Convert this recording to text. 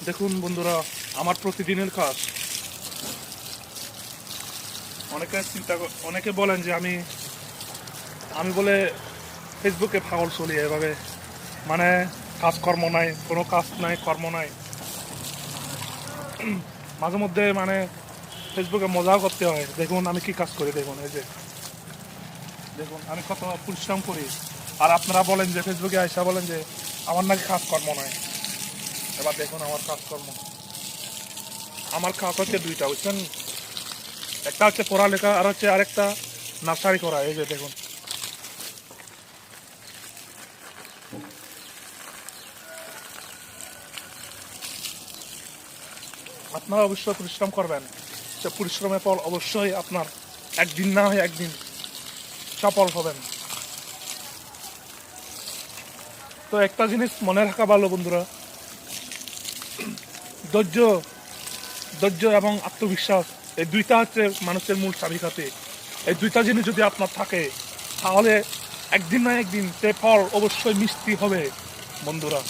দেখুন বন্ধুরা, আমার প্রতিদিনের কাজ। অনেকে বলেন যে আমি বলে ফেসবুকে পাগল চলি এভাবে, মানে কাজকর্ম নাই, কোনো কাজ নাই, কর্ম নাই। মাঝে মধ্যে মানে ফেসবুকে মজাও করতে হয়। দেখুন আমি কি কাজ করি, দেখুন এই যে দেখুন আমি কত পরিশ্রম করি। আর আপনারা বলেন যে ফেসবুকে আইসা বলেন যে আমার নাকি কাজকর্ম নাই। এবার দেখুন আমার কাজকর্ম, আমার কাজ হচ্ছে দুইটা, বুঝছেন? একটা হচ্ছে পড়ালেখা, আর হচ্ছে আরেকটা নার্সারি করা। এই যে দেখুন, আপনারা অবশ্যই পরিশ্রম করবেন। সে পরিশ্রমের ফল অবশ্যই আপনার একদিন না হয় একদিন সফল হবেন। তো একটা জিনিস মনে রাখা ভালো বন্ধুরা, ধৈর্য ধৈর্য এবং আত্মবিশ্বাস, এই দুইটা হচ্ছে মানুষের মূল চাবিকাঠি। এই দুইটা জিনিস যদি আপনার থাকে, তাহলে একদিন না একদিন সে ফল অবশ্যই মিষ্টি হবে বন্ধুরা।